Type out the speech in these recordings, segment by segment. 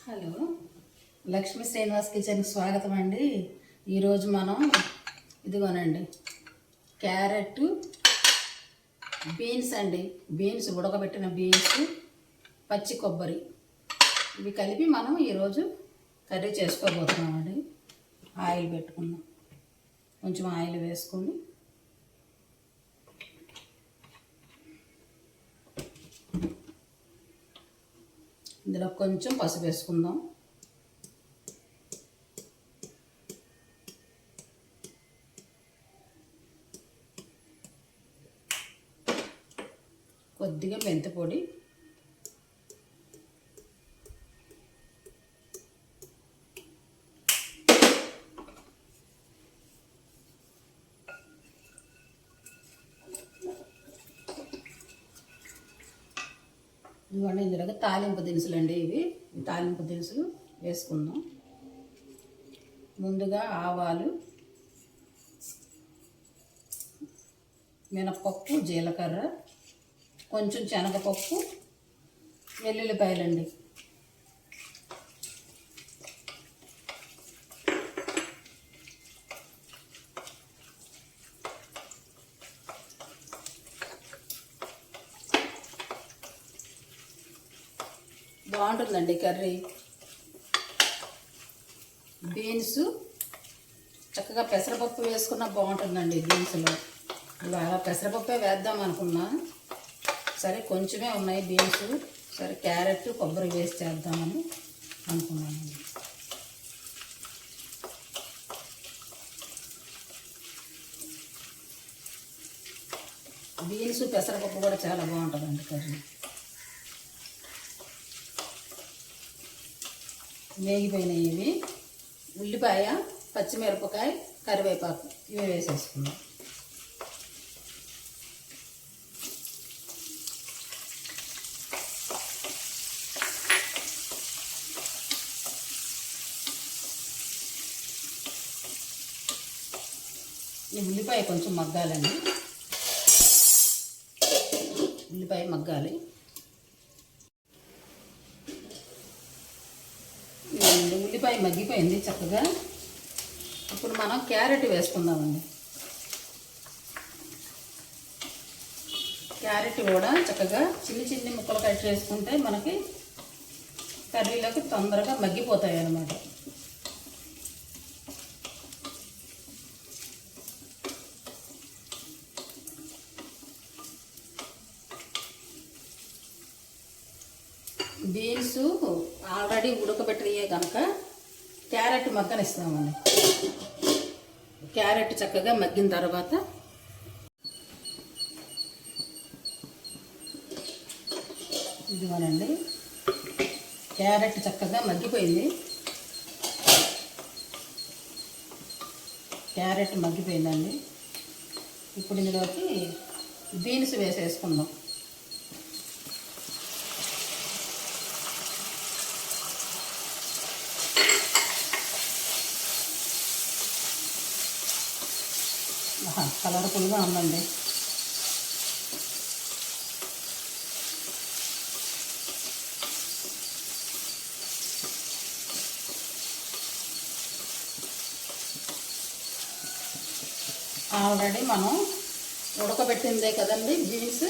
Hello, Lakshmi Srinivas కిచెన్కి స్వాగతం అండి. ఈరోజు మనం ఇదిగోనండి క్యారెట్ బీన్స్ అండి, బీన్స్ ఉడకబెట్టిన బీన్స్, పచ్చి కొబ్బరి ఇవి కలిపి మనం ఈరోజు కర్రీ చేసుకోబోతున్నామండి. ఆయిల్ పెట్టుకుందాం, కొంచెం ఆయిల్ వేసుకొని ఇందులో కొంచెం పసుపు వేసుకుందాం. కొద్దిగా మెంతి పొడి, ఇవన్నీ ఇందులో తాలింపు దినుసులు అండి. ఇవి తాలింపు దినుసులు వేసుకుందాం. ముందుగా ఆవాలు, మినపప్పు, జీలకర్ర, కొంచెం శనగపప్పు, వెల్లుల్లిపాయలండి. బాగుంటుందండి కర్రీ. బీన్స్ చక్కగా పెసరపప్పు వేసుకున్నా బాగుంటుందండి. బీన్స్లో ఇవాళ పెసరపప్పే వేద్దాం అనుకున్నా, సరే కొంచెమే ఉన్నాయి బీన్స్, సరే క్యారెట్ కొబ్బరి వేసి చేద్దామని అనుకున్నానండి. బీన్స్ పెసరపప్పు కూడా చాలా బాగుంటుందండి కర్రీ. వేగిపోయినాయి ఇవి. ఉల్లిపాయ, పచ్చిమిరపకాయ, కరివేపాకు ఇవి వేసేసుకుందాం. ఈ ఉల్లిపాయ కొంచెం మగ్గాలండి, ఉల్లిపాయ మగ్గాలి. ఉల్లిపాయ మగ్గిపోయింది చక్కగా. ఇప్పుడు మనం క్యారెట్ వేసుకుందామండి. క్యారెట్ కూడా చక్కగా చిన్ని చిన్ని ముక్కలు కట్ చేసుకుంటే మనకి కర్రీలోకి తొందరగా మగ్గిపోతాయి అన్నమాట. బీన్స్ ఆల్రెడీ ఉడకబెట్టినయే కనుక క్యారెట్ మగ్గనిస్తామండి. క్యారెట్ చక్కగా మగ్గిన తర్వాత ఇదిగోనండి క్యారెట్ చక్కగా మగ్గిపోయింది. క్యారెట్ మగ్గిపోయిందండి. ఇప్పుడు ఇందులోకి బీన్స్ వేసేసుకుందాం. కలర్ఫుల్గా ఉందండి. ఆల్రెడీ మనం ఉడకబెట్టిందే కదండి బీన్స్,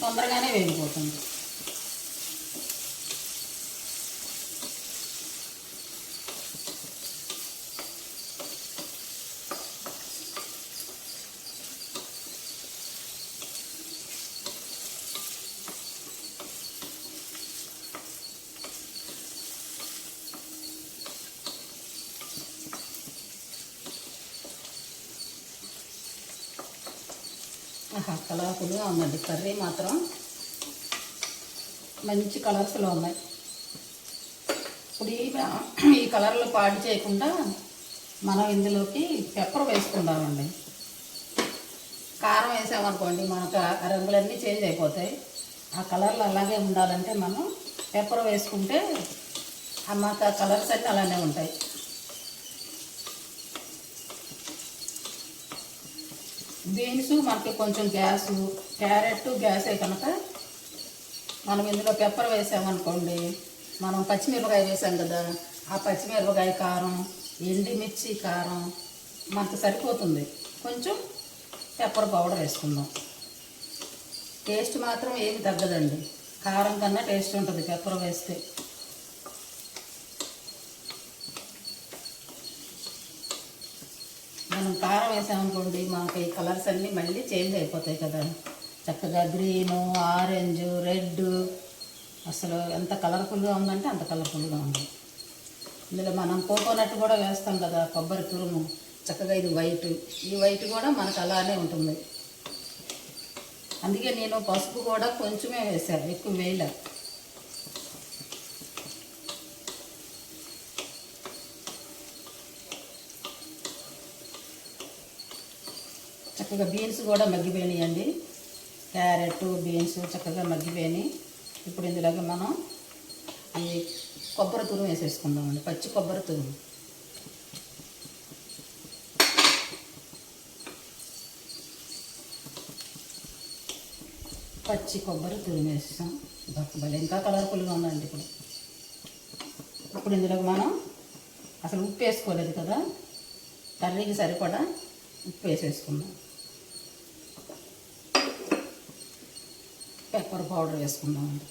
తొందరగానే వేగిపోతుంది. కలర్ఫుల్గా ఉందండి. కర్రీ మాత్రం మంచి కలర్స్లో ఉన్నాయి. ఇప్పుడు ఈ కలర్లు పాడు చేయకుండా మనం ఇందులోకి పెప్పర్ వేసుకుందామండి. కారం వేసామనుకోండి మనకు ఆ రంగులన్నీ చేంజ్ అయిపోతాయి. ఆ కలర్లు అలాగే ఉండాలంటే మనం పెప్పర్ వేసుకుంటే మాకు ఆ కలర్స్ అన్నీ అలానే ఉంటాయి. బీన్స్ మనకి కొంచెం గ్యాసు, క్యారెట్ గ్యాసే కనుక మనం ఇందులో పెప్పర్ వేసామనుకోండి మనం పచ్చిమిరపకాయ వేసాం కదా, ఆ పచ్చిమిరపకాయ కారం, ఎండుమిర్చి కారం మనకు సరిపోతుంది. కొంచెం పెప్పర్ పౌడర్ వేసుకుందాం. టేస్ట్ మాత్రం ఏమి తగ్గదండి, కారం కన్నా టేస్ట్ ఉంటుంది పెప్పర్ వేస్తే. మనం కారం వేసామనుకోండి, మనకి కలర్స్ అన్నీ మళ్ళీ చేంజ్ అయిపోతాయి కదా. చక్కగా గ్రీను, ఆరెంజ్, రెడ్, అసలు ఎంత కలర్ఫుల్గా ఉందంటే అంత కలర్ఫుల్గా ఉంది. ఇందులో మనం కోకోనట్ కూడా వేస్తాం కదా, కొబ్బరి తురుము. చక్కగా ఇది వైట్, ఈ వైట్ కూడా మనకు అలానే ఉంటుంది. అందుకే నేను పసుపు కూడా కొంచెమే వేసాను, ఎక్కువ వేయలే. చక్కగా బీన్స్ కూడా మగ్గిపోయినాయండి. క్యారెట్, బీన్స్ చక్కగా మగ్గిపోయినాయి. ఇప్పుడు ఇందులోకి మనం ఈ కొబ్బరి తురుము వేసేసుకుందామండి, పచ్చి కొబ్బరి తురుము. పచ్చి కొబ్బరి తురుము వేసాం. భలే ఇంకా కలర్ఫుల్గా ఉందండి. ఇప్పుడు ఇందులోకి మనం అసలు ఉప్పు వేసుకోలేదు కదా, కర్రీకి సరిపడా ఉప్పు వేసేసుకుందాం. పెప్పర్ పౌడర్ వేసుకుందామండి.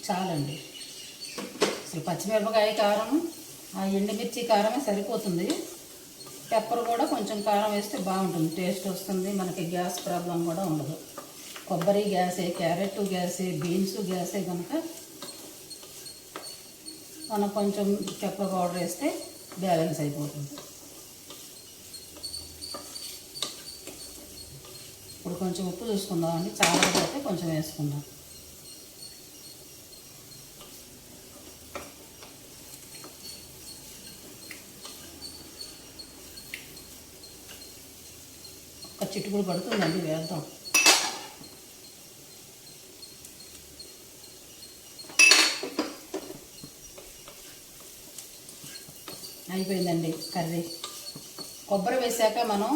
చాలండి, అసలు పచ్చిమిరపకాయ కారం, ఆ ఎండుమిర్చి కారమే సరిపోతుంది. పెప్పర్ కూడా కొంచెం కారం వేస్తే బాగుంటుంది, టేస్ట్ వస్తుంది. మనకి గ్యాస్ ప్రాబ్లం కూడా ఉండదు. కొబ్బరి గ్యాసే, క్యారెట్ గ్యాసే, బీన్స్ గ్యాసే కనుక మనం కొంచెం పెప్పర్ పౌడర్ వేస్తే బ్యాలెన్స్ అయిపోతుంది. ఇప్పుడు కొంచెం ఉప్పు చూసుకుందామండి, చాలా అయితే కొంచెం వేసుకుందాం. ఒక చిటుకుడు పడుతుందండి, వేద్దాం. అయిపోయిందండి కర్రీ. కొబ్బరి వేసాక మనం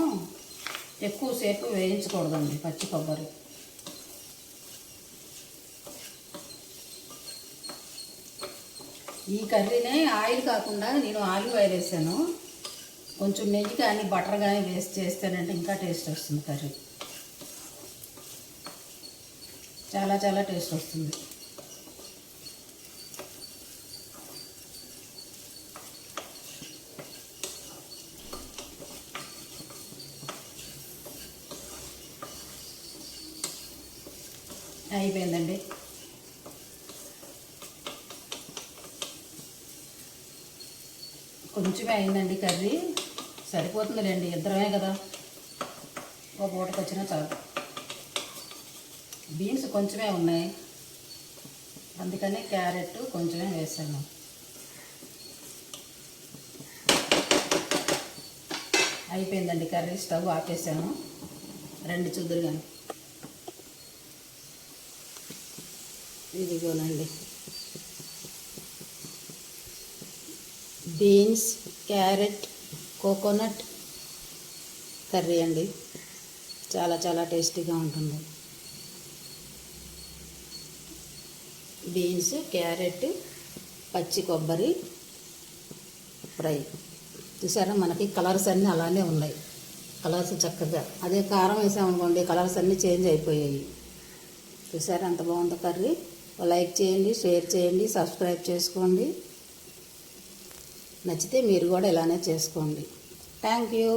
ఎక్కువసేపు వేయించకూడదండి పచ్చి కొబ్బరి. ఈ కర్రీనే ఆయిల్ కాకుండా నేను ఆలివ్ ఆయిల్ వేసాను. కొంచెం నెయ్యి కానీ బటర్ కానీ వేసి చేస్తానంటే ఇంకా టేస్ట్ వస్తుంది కర్రీ, చాలా చాలా టేస్ట్ వస్తుంది. అయిపోయిందండి. కొంచెమే అయిందండి కర్రీ, సరిపోతుందిలేండి, ఇద్దరమే కదా, ఒక పూటకు వచ్చినా చాలు. బీన్స్ కొంచెమే ఉన్నాయి, అందుకని క్యారెట్ కొంచెమే వేసాను. అయిపోయిందండి కర్రీ, స్టవ్ ఆపేసాను. రెండు చూద్దరు కానీ ఇదిగోనండి, బీన్స్, క్యారెట్, కోకోనట్ కర్రీ అండి. చాలా చాలా టేస్టీగా ఉంటుంది. బీన్స్, క్యారెట్, పచ్చి కొబ్బరి ఫ్రై. చూసారా, మనకి కలర్స్ అన్నీ అలానే ఉన్నాయి, కలర్స్ చక్కగా. అదే కారం వేసామనుకోండి కలర్స్ అన్నీ చేంజ్ అయిపోయాయి. చూసారా అంత బాగుంది కర్రీ. లైక్ చేయండి, షేర్ చేయండి, సబ్స్క్రైబ్ చేసుకోండి. నచ్చితే మీరు కూడా ఇలానే చేసుకోండి. Thank you.